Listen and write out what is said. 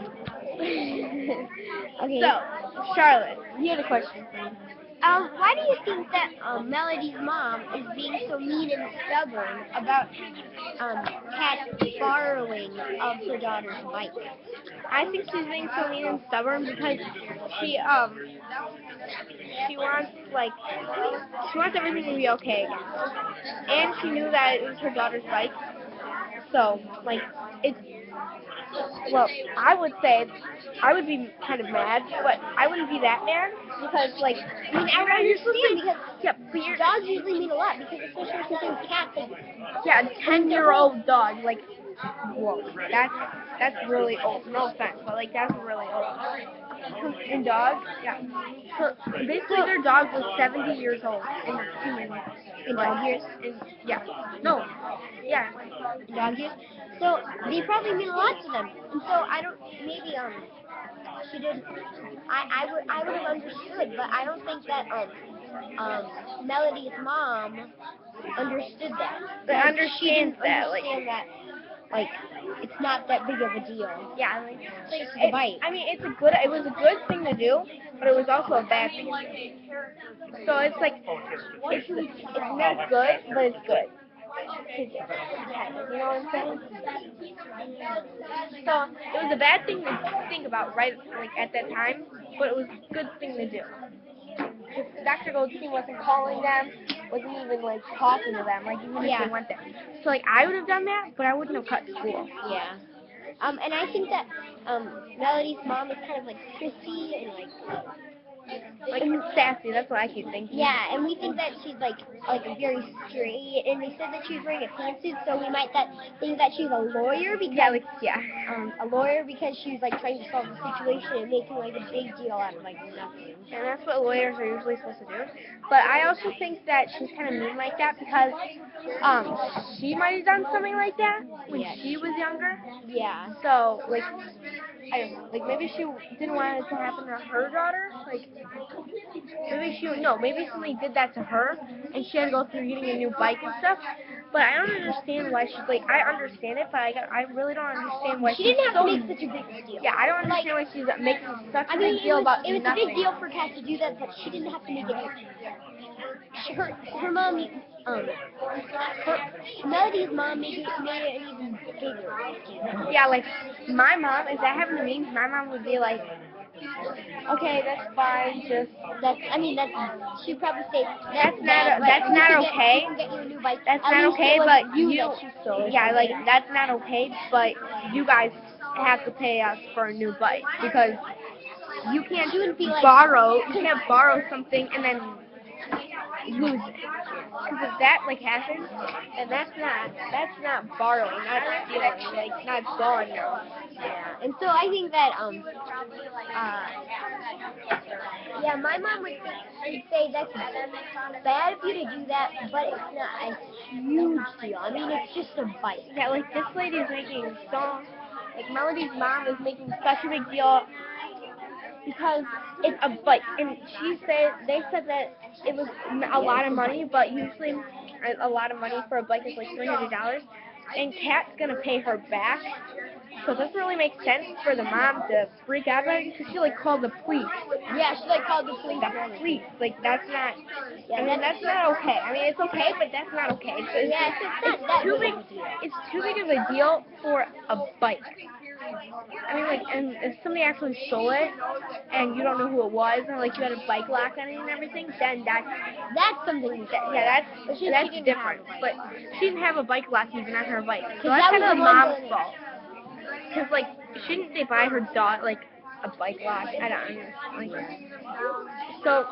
know. Okay. So, Charlotte, you had a question for me. Why do you think that Melody's mom is being so mean and stubborn about Kat borrowing of her daughter's bike? I think she's being so mean and stubborn because she she wants she wants everything to be okay again. And she knew that it was her daughter's bike. So, it's, well, I would say I would be kind of mad, but I wouldn't be that mad because, I mean, I understand because yeah, but you're, dogs usually mean a lot because especially considering cats. yeah, a 10-year-old dog, whoa, that's really old. No offense, but that's really old. In dogs, yeah. So basically, their dog was 70 years old in human, In dog years. yeah, no, yeah, Dog years. So they probably mean a lot to them. And so I don't maybe she did I would have understood, but I don't think that Melody's mom understood that. but She didn't understands that, understand that it's not that big of a deal. yeah, It's just a bite. I mean, it was a good thing to do, but it was also a bad thing to do. So it's not good, but it's good. You know what I'm saying? So it was a bad thing to think about right at that time, but it was a good thing to do. Dr. Goldstein wasn't calling them, wasn't even talking to them, even if they went there. So I would have done that, but I wouldn't have cut school. Yeah. And I think that Melody's mom is kind of prissy and Sassy. That's what I keep thinking. yeah, and we think that she's very straight, and they said that she was wearing a pantsuit, so we might think that she's a lawyer because a lawyer because she's trying to solve the situation and making a big deal out of nothing. And that's what lawyers are usually supposed to do. But I also think that she's kind of mean like that because she might have done something like that when she was younger. Yeah. So I don't know, maybe she didn't want it to happen to her daughter. Maybe somebody did that to her, and she had to go through getting a new bike and stuff. But I don't understand why she's I understand it, but I really don't understand why she she's didn't have so to make such a big deal. Yeah, I don't understand why she's making such a big deal about it was nothing. a big deal for Kat to do that, but she didn't have to make it. Her mom, Melody's mom made it an even bigger. Yeah, my mom, if that happened to me, my mom would be like, okay, that's fine, she'd probably say, that's not okay. We can get you a new bike. That's At not least okay, it was but you that she stole. yeah, that's not okay, but you guys have to pay us for a new bike because you can't borrow something and then lose it. Because if that happens, then that's not borrowing, that's stealing, not gone now. Yeah, and so I think that yeah, my mom would say that's bad of you to do that, but it's not a huge deal. I mean, it's just a bite. Yeah, this lady is making Melody's mom is making such a big deal because it's a bike, and they said that it was a lot of money, but usually a lot of money for a bike is $300, and Kat's gonna pay her back. So it doesn't really make sense for the mom to freak out about it because she called the police. Yeah, she called the police. The police, that's not. That's not okay. I mean, it's okay, but that's not okay. It's too big. It's too big of a deal for a bike. I mean, and if somebody actually stole it and you don't know who it was, and you had a bike lock on it and everything, then that's something. That's different. But she didn't have a bike lock even on her bike, so that that's kind of was the mom's fault. Because shouldn't they buy her dog a bike lock? I don't know. So.